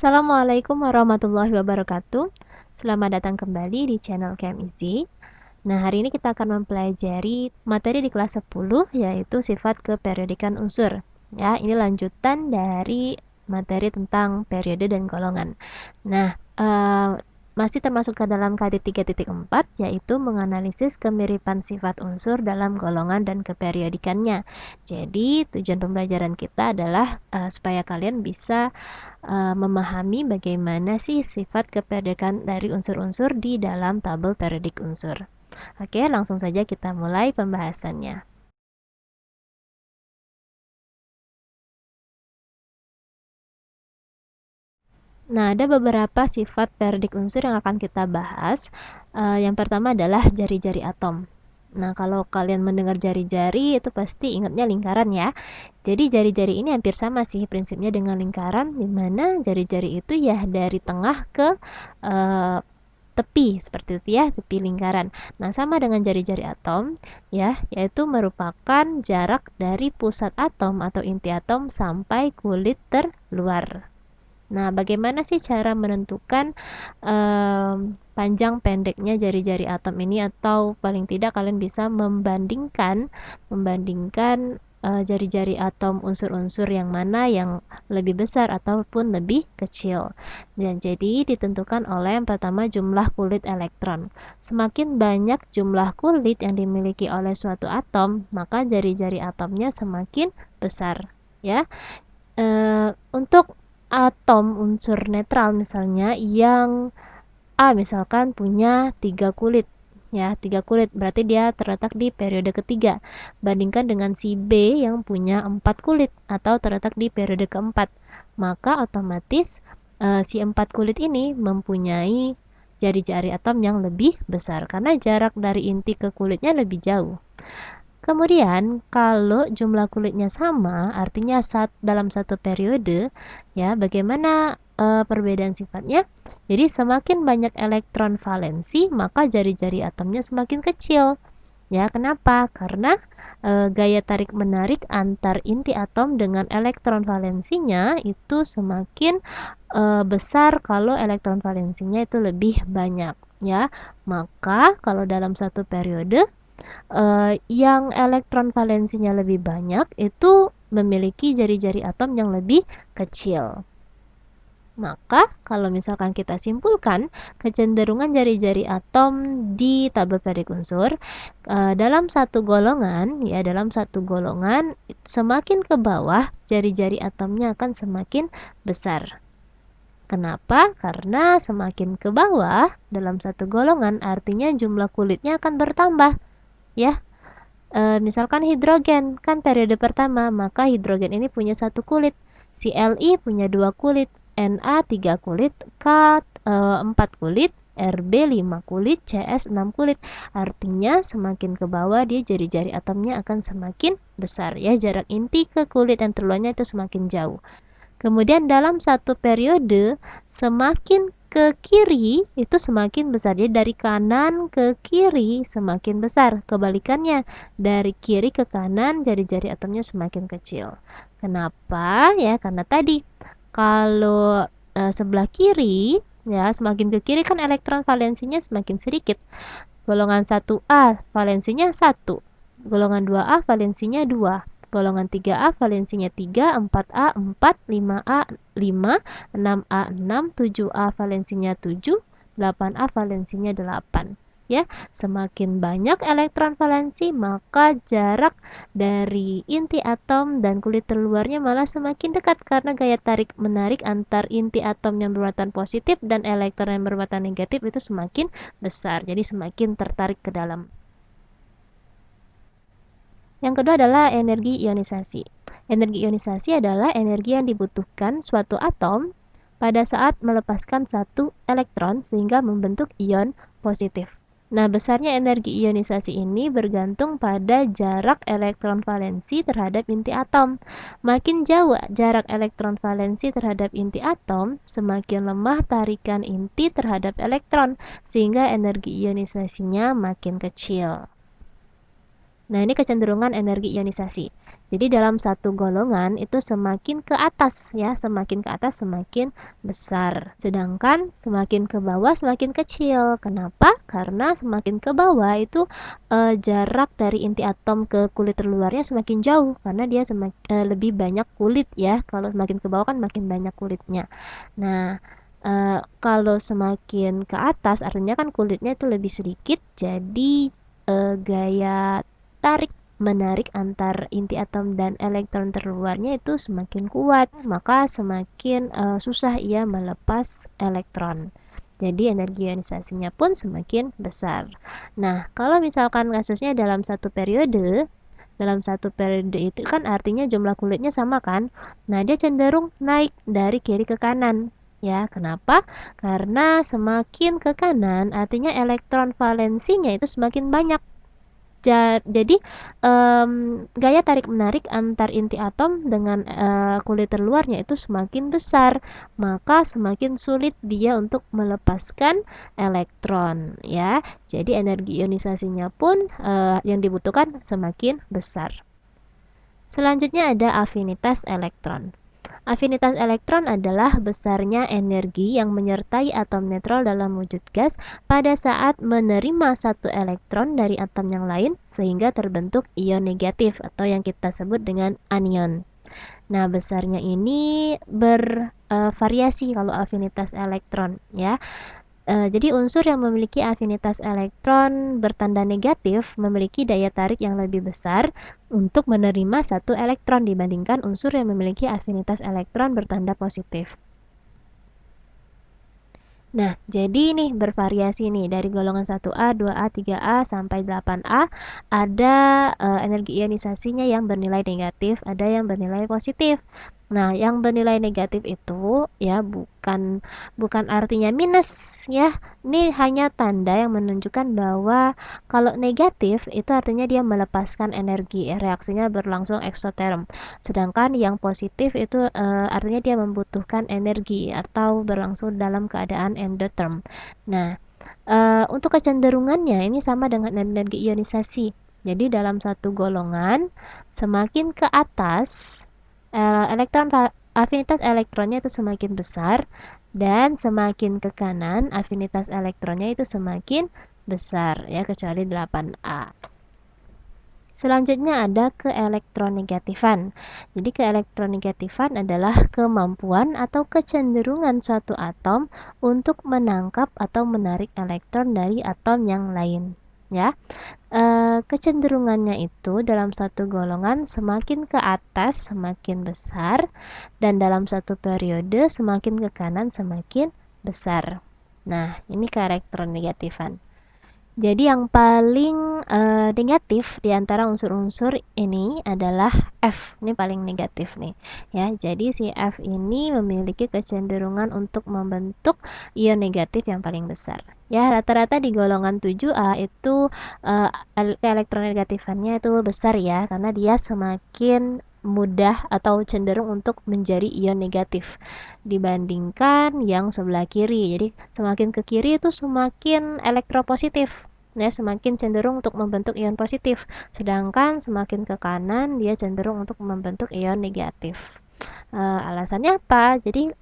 Assalamualaikum warahmatullahi wabarakatuh. Selamat datang kembali di channel Chem Easy. Nah, hari ini kita akan mempelajari materi di kelas 10 yaitu sifat keperiodikan unsur. Ya, ini lanjutan dari materi tentang periode dan golongan. Nah, masih termasuk ke dalam KD 3.4 yaitu menganalisis kemiripan sifat unsur dalam golongan dan keperiodikannya. Jadi, tujuan pembelajaran kita adalah supaya kalian bisa memahami bagaimana sih sifat keperiodikan dari unsur-unsur di dalam tabel periodik unsur. Oke, langsung saja kita mulai pembahasannya. Nah, ada beberapa sifat periodik unsur yang akan kita bahas. Yang pertama adalah jari-jari atom. Nah, kalau kalian mendengar jari-jari itu pasti ingatnya lingkaran ya. Jadi jari-jari ini hampir sama sih prinsipnya dengan lingkaran, di mana jari-jari itu ya dari tengah ke tepi seperti itu ya, tepi lingkaran. Nah, sama dengan jari-jari atom ya, yaitu merupakan jarak dari pusat atom atau inti atom sampai kulit terluar. Nah, bagaimana sih cara menentukan panjang pendeknya jari-jari atom ini, atau paling tidak kalian bisa membandingkan jari-jari atom unsur-unsur yang mana yang lebih besar ataupun lebih kecil. Dan jadi ditentukan oleh yang pertama jumlah kulit elektron. Semakin banyak jumlah kulit yang dimiliki oleh suatu atom, maka jari-jari atomnya semakin besar ya. Untuk atom unsur netral misalnya yang A misalkan punya 3 kulit ya, 3 kulit berarti dia terletak di periode ketiga, bandingkan dengan si B yang punya 4 kulit atau terletak di periode keempat, maka otomatis si 4 kulit ini mempunyai jari-jari atom yang lebih besar karena jarak dari inti ke kulitnya lebih jauh. Kemudian kalau jumlah kulitnya sama, artinya dalam satu periode ya, bagaimana perbedaan sifatnya? Jadi semakin banyak elektron valensi, maka jari-jari atomnya semakin kecil. Ya, kenapa? Karena gaya tarik menarik antar inti atom dengan elektron valensinya itu semakin besar kalau elektron valensinya itu lebih banyak ya. Maka kalau dalam satu periode yang elektron valensinya lebih banyak itu memiliki jari-jari atom yang lebih kecil. Maka kalau misalkan kita simpulkan kecenderungan jari-jari atom di tabel periodik unsur dalam satu golongan ya, dalam satu golongan semakin ke bawah jari-jari atomnya akan semakin besar. Kenapa? Karena semakin ke bawah dalam satu golongan artinya jumlah kulitnya akan bertambah ya. Misalkan hidrogen kan periode pertama, maka hidrogen ini punya satu kulit, si Li punya 2 kulit, Na 3 kulit, K 4 kulit, Rb 5 kulit, Cs 6 kulit. Artinya semakin ke bawah dia jari-jari atomnya akan semakin besar ya, jarak inti ke kulit yang terluarnya itu semakin jauh. Kemudian dalam satu periode semakin ke kiri itu semakin besar. Jadi dari kanan ke kiri semakin besar. Kebalikannya, dari kiri ke kanan jari-jari atomnya semakin kecil. Kenapa? Ya, karena tadi kalau sebelah kiri ya, semakin ke kiri kan elektron valensinya semakin sedikit. Golongan 1A valensinya 1, golongan 2A valensinya 2, golongan 3A valensinya 3, 4A 4, 5A 5, 6A 6, 7A valensinya 7, 8A valensinya 8. Ya, semakin banyak elektron valensi, maka jarak dari inti atom dan kulit terluarnya malah semakin dekat karena gaya tarik menarik antar inti atom yang bermuatan positif dan elektron yang bermuatan negatif itu semakin besar. Jadi semakin tertarik ke dalam. Yang kedua adalah energi ionisasi. Energi ionisasi adalah energi yang dibutuhkan suatu atom pada saat melepaskan satu elektron sehingga membentuk ion positif. Nah, besarnya energi ionisasi ini bergantung pada jarak elektron valensi terhadap inti atom. Makin jauh jarak elektron valensi terhadap inti atom, semakin lemah tarikan inti terhadap elektron, sehingga energi ionisasinya makin kecil. Nah, ini kecenderungan energi ionisasi. Jadi dalam satu golongan itu semakin ke atas ya, semakin ke atas semakin besar. Sedangkan semakin ke bawah semakin kecil. Kenapa? Karena semakin ke bawah itu jarak dari inti atom ke kulit terluarnya semakin jauh karena dia lebih banyak kulit ya. Kalau semakin ke bawah kan makin banyak kulitnya. Nah, kalau semakin ke atas artinya kan kulitnya itu lebih sedikit, jadi gaya tarik menarik antar inti atom dan elektron terluarnya itu semakin kuat, maka semakin susah ia melepas elektron. Jadi energi ionisasinya pun semakin besar. Nah, kalau misalkan kasusnya dalam satu periode itu kan artinya jumlah kulitnya sama kan? Nah, dia cenderung naik dari kiri ke kanan. Ya, kenapa? Karena semakin ke kanan artinya elektron valensinya itu semakin banyak. Jadi gaya tarik-menarik antar inti atom dengan kulit terluarnya itu semakin besar, maka semakin sulit dia untuk melepaskan elektron ya. Jadi energi ionisasinya pun yang dibutuhkan semakin besar. Selanjutnya ada afinitas elektron. Afinitas elektron adalah besarnya energi yang menyertai atom netral dalam wujud gas pada saat menerima satu elektron dari atom yang lain sehingga terbentuk ion negatif atau yang kita sebut dengan anion. Nah, besarnya ini bervariasi kalau afinitas elektron ya. Jadi unsur yang memiliki afinitas elektron bertanda negatif memiliki daya tarik yang lebih besar untuk menerima satu elektron dibandingkan unsur yang memiliki afinitas elektron bertanda positif. Nah, jadi nih bervariasi nih dari golongan 1A, 2A, 3A sampai 8A ada energi ionisasinya yang bernilai negatif, ada yang bernilai positif. Nah, yang bernilai negatif itu ya bukan artinya minus ya. Ini hanya tanda yang menunjukkan bahwa kalau negatif itu artinya dia melepaskan energi, reaksinya berlangsung eksoterm. Sedangkan yang positif itu artinya dia membutuhkan energi atau berlangsung dalam keadaan endotherm. Nah, untuk kecenderungannya ini sama dengan energi ionisasi. Jadi dalam satu golongan semakin ke atas afinitas elektronnya itu semakin besar dan semakin ke kanan afinitas elektronnya itu semakin besar ya kecuali 8A. Selanjutnya ada keelektronegatifan. Jadi keelektronegatifan adalah kemampuan atau kecenderungan suatu atom untuk menangkap atau menarik elektron dari atom yang lain ya. Kecenderungannya itu dalam satu golongan semakin ke atas semakin besar dan dalam satu periode semakin ke kanan semakin besar. Nah, ini keelektronegatifan. Jadi yang paling negatif di antara unsur-unsur ini adalah F. Ini paling negatif nih ya. Jadi si F ini memiliki kecenderungan untuk membentuk ion negatif yang paling besar. Ya, rata-rata di golongan 7A itu elektronegatifannya itu besar ya karena dia semakin mudah atau cenderung untuk menjadi ion negatif dibandingkan yang sebelah kiri. Jadi semakin ke kiri itu semakin elektropositif ya, semakin cenderung untuk membentuk ion positif, sedangkan semakin ke kanan dia cenderung untuk membentuk ion negatif. Alasannya apa? Jadi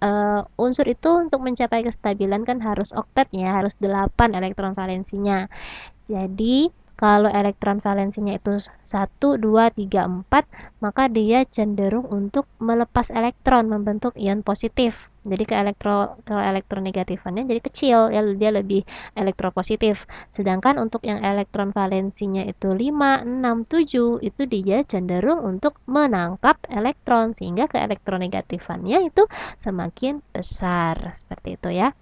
unsur itu untuk mencapai kestabilan kan harus oktet ya, harus 8 elektron valensinya. Jadi kalau elektron valensinya itu 1, 2, 3, 4, maka dia cenderung untuk melepas elektron, membentuk ion positif. Jadi ke elektronegatifannya jadi kecil, ya dia lebih elektropositif. Sedangkan untuk yang elektron valensinya itu 5, 6, 7, itu dia cenderung untuk menangkap elektron sehingga ke elektronegatifannya itu semakin besar. Seperti itu ya.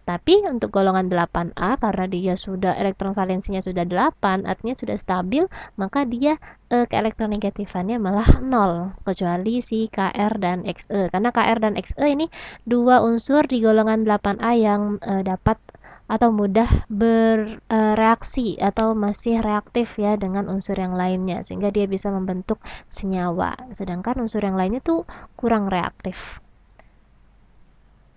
Tapi untuk golongan 8A karena dia sudah elektron valensinya sudah 8, artinya sudah stabil, maka dia keelektronegatifannya malah 0 kecuali si Kr dan Xe. Karena Kr dan Xe ini dua unsur di golongan 8A yang dapat atau mudah bereaksi atau masih reaktif ya dengan unsur yang lainnya sehingga dia bisa membentuk senyawa. Sedangkan unsur yang lainnya tuh kurang reaktif.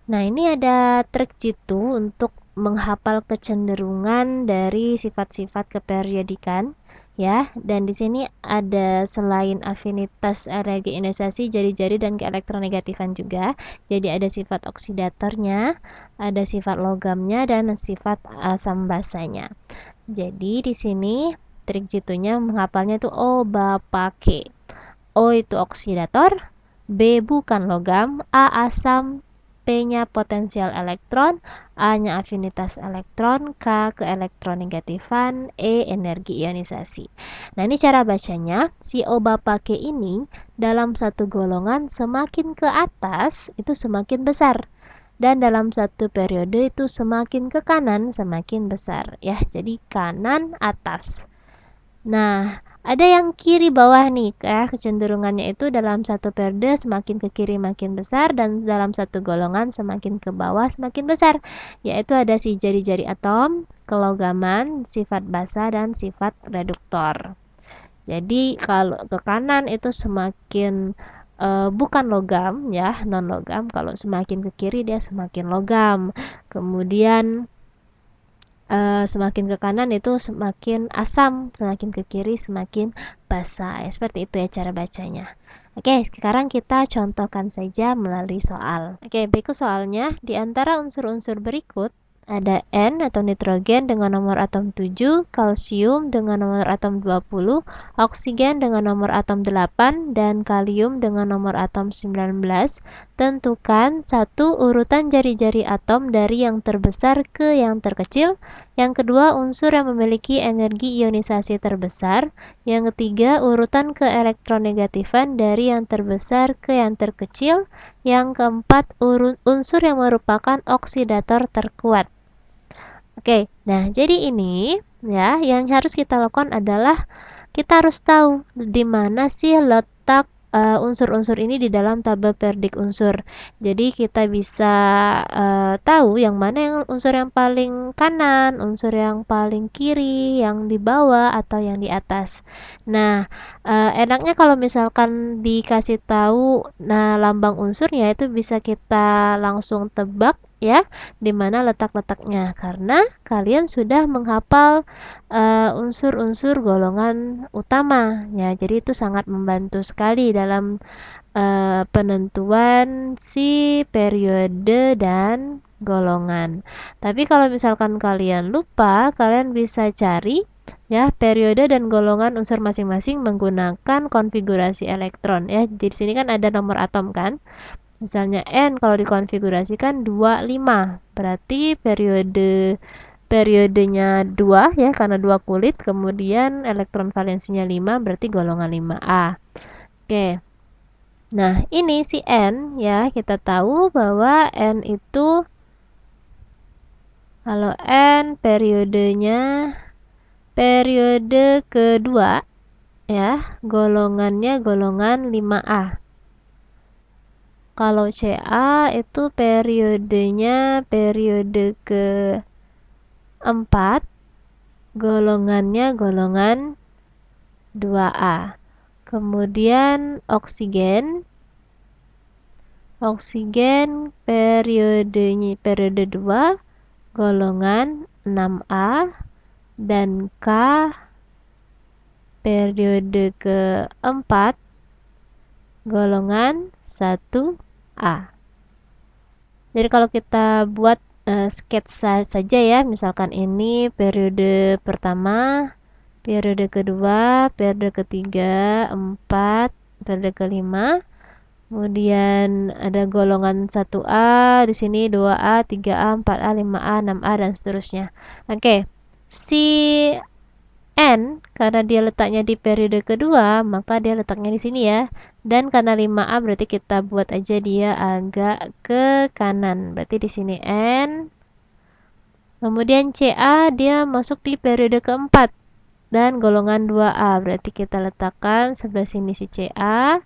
Nah, ini ada trik jitu untuk menghafal kecenderungan dari sifat-sifat keperiodikan. ya. Dan di sini ada selain afinitas energi ionisasi jari-jari dan keelektronegatifan juga. Jadi ada sifat oksidatornya, ada sifat logamnya dan sifat asam basanya. Jadi di sini trik jitunya menghafalnya itu O bapake. O itu oksidator, B bukan logam, A asam, P-nya potensial elektron, A-nya afinitas elektron, K keelektronegatifan, E energi ionisasi. Nah, ini cara bacanya. Si O bapake ini dalam satu golongan semakin ke atas itu semakin besar. Dan dalam satu periode itu semakin ke kanan semakin besar ya. Jadi kanan atas. Nah, ada yang kiri bawah nih, kecenderungannya itu dalam satu periode semakin ke kiri makin besar dan dalam satu golongan semakin ke bawah semakin besar. Yaitu ada si jari-jari atom, kelogaman, sifat basa dan sifat reduktor. Jadi kalau ke kanan itu semakin bukan logam ya, non logam. Kalau semakin ke kiri dia semakin logam. Kemudian semakin ke kanan itu semakin asam, semakin ke kiri semakin basa. Seperti itu ya cara bacanya. Oke, sekarang kita contohkan saja melalui soal. Oke, berikut soalnya. Di antara unsur-unsur berikut ada N atau nitrogen dengan nomor atom 7, kalsium dengan nomor atom 20, oksigen dengan nomor atom 8, dan kalium dengan nomor atom 19. Tentukan satu urutan jari-jari atom dari yang terbesar ke yang terkecil. Yang kedua, unsur yang memiliki energi ionisasi terbesar. Yang ketiga, urutan keelektronegatifan dari yang terbesar ke yang terkecil. Yang keempat, unsur yang merupakan oksidator terkuat. Oke, nah jadi ini ya yang harus kita lakukan adalah kita harus tahu di mana sih letak unsur-unsur ini di dalam tabel periodik unsur. Jadi kita bisa tahu yang mana yang unsur yang paling kanan, unsur yang paling kiri, yang di bawah atau yang di atas. Nah, enaknya kalau misalkan dikasih tahu lambang unsurnya itu bisa kita langsung tebak ya di mana letak-letaknya karena kalian sudah menghafal unsur-unsur golongan utama ya. Jadi itu sangat membantu sekali dalam penentuan si periode dan golongan. Tapi kalau misalkan kalian lupa, kalian bisa cari ya periode dan golongan unsur masing-masing menggunakan konfigurasi elektron ya. Jadi di sini kan ada nomor atom kan. Misalnya N kalau dikonfigurasikan 25, berarti periodenya 2 ya karena 2 kulit, kemudian elektron valensinya 5 berarti golongan 5A. Oke. Nah, ini si N ya, kita tahu bahwa N itu kalau N periodenya periode kedua ya, golongannya golongan 5A. Kalau CA itu periodenya periode ke-4, golongannya golongan 2A. Kemudian oksigen periode 2, golongan 6A, dan K periode ke-4, golongan 1A. Jadi kalau kita buat sketsa saja ya, misalkan ini periode pertama, periode kedua, periode ketiga, 4, periode kelima. Kemudian ada golongan 1A, di sini 2A, 3A, 4A, 5A, 6A dan seterusnya. Oke. Si N karena dia letaknya di periode kedua, maka dia letaknya di sini ya. Dan karena 5A berarti kita buat aja dia agak ke kanan. Berarti di sini N. Kemudian CA dia masuk di periode keempat dan golongan 2A. Berarti kita letakkan sebelah sini si CA.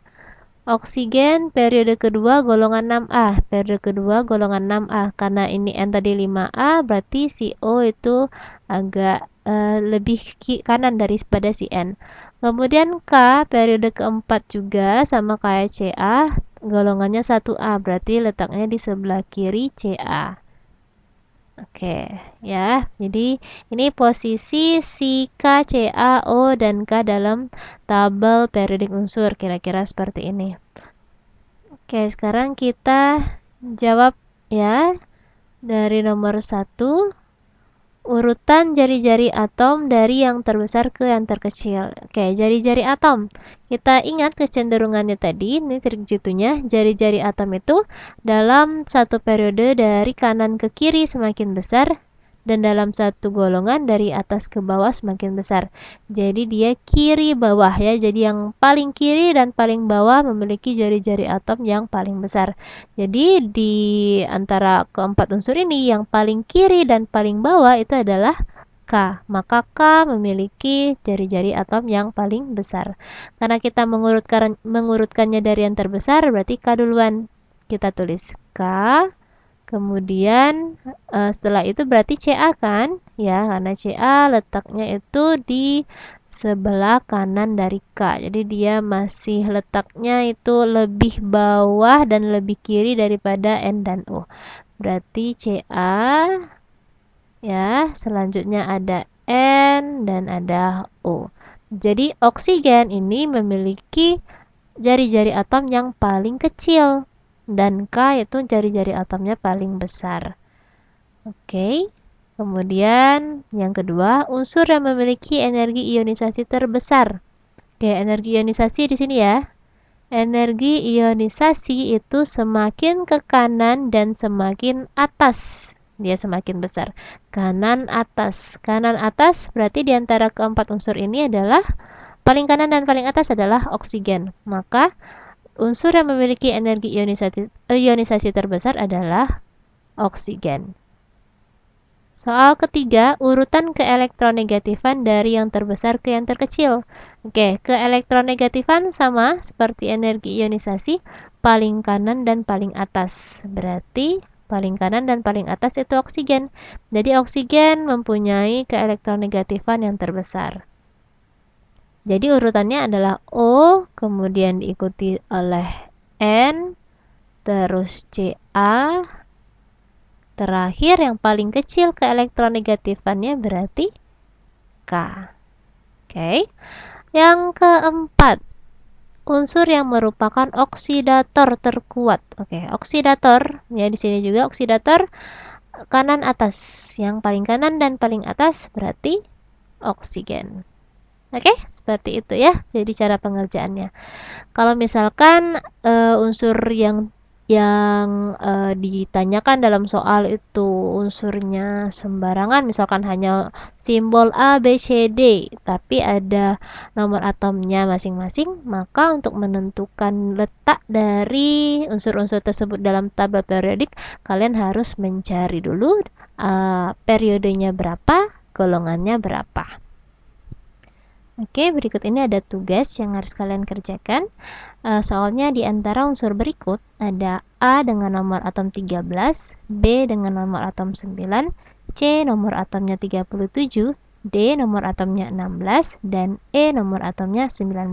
Oksigen periode kedua golongan 6A. Periode kedua golongan 6A. Karena ini N tadi 5A, berarti si O itu agak lebih kanan daripada si N. Kemudian K periode keempat juga sama kayak CA, golongannya 1A, berarti letaknya di sebelah kiri CA. Oke, ya. Jadi ini posisi si K, C, A, O, dan K dalam tabel periodik unsur, kira-kira seperti ini. Oke, sekarang kita jawab ya dari nomor 1, urutan jari-jari atom dari yang terbesar ke yang terkecil. Oke, jari-jari atom. Kita ingat kecenderungannya tadi, ini trik jitunya. Jari-jari atom itu dalam satu periode dari kanan ke kiri semakin besar, dan dalam satu golongan dari atas ke bawah semakin besar. Jadi dia kiri bawah ya. Jadi yang paling kiri dan paling bawah memiliki jari-jari atom yang paling besar. Jadi di antara keempat unsur ini yang paling kiri dan paling bawah itu adalah K. Maka K memiliki jari-jari atom yang paling besar. Karena kita mengurutkannya dari yang terbesar, berarti K duluan. Kita tulis K. Kemudian setelah itu berarti CA kan? Ya, karena CA letaknya itu di sebelah kanan dari K. Jadi dia masih letaknya itu lebih bawah dan lebih kiri daripada N dan O. Berarti CA, ya, selanjutnya ada N dan ada O. Jadi oksigen ini memiliki jari-jari atom yang paling kecil, dan K itu jari-jari atomnya paling besar. Oke. Kemudian yang kedua, unsur yang memiliki energi ionisasi terbesar. Oke, energi ionisasi di sini ya. Energi ionisasi itu semakin ke kanan dan semakin atas, dia semakin besar. Kanan atas. Kanan atas berarti di antara keempat unsur ini adalah paling kanan dan paling atas adalah oksigen. Maka unsur yang memiliki energi ionisasi terbesar adalah oksigen. Soal ketiga, urutan keelektronegatifan dari yang terbesar ke yang terkecil. Oke, keelektronegatifan sama seperti energi ionisasi, paling kanan dan paling atas. Berarti paling kanan dan paling atas itu oksigen. Jadi oksigen mempunyai keelektronegatifan yang terbesar. Jadi urutannya adalah O, kemudian diikuti oleh N, terus Ca, terakhir yang paling kecil keelektronegatifannya berarti K. Oke. Yang keempat, unsur yang merupakan oksidator terkuat. Oke, oksidator ya, di sini juga oksidator kanan atas. Yang paling kanan dan paling atas berarti oksigen. Oke, seperti itu ya. Jadi cara pengerjaannya. Kalau misalkan unsur yang ditanyakan dalam soal itu unsurnya sembarangan, misalkan hanya simbol A, B, C, D, tapi ada nomor atomnya masing-masing, maka untuk menentukan letak dari unsur-unsur tersebut dalam tabel periodik, kalian harus mencari dulu periodenya berapa, golongannya berapa. Oke, berikut ini ada tugas yang harus kalian kerjakan. Soalnya di antara unsur berikut ada A dengan nomor atom 13, B dengan nomor atom 9, C nomor atomnya 37, D nomor atomnya 16, dan E nomor atomnya 19.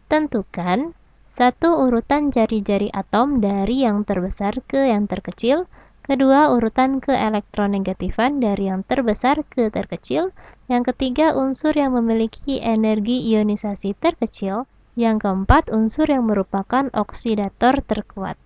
Tentukan satu urutan jari-jari atom dari yang terbesar ke yang terkecil. Kedua, urutan keelektronegatifan dari yang terbesar ke terkecil. Yang ketiga, unsur yang memiliki energi ionisasi terkecil. Yang keempat, unsur yang merupakan oksidator terkuat.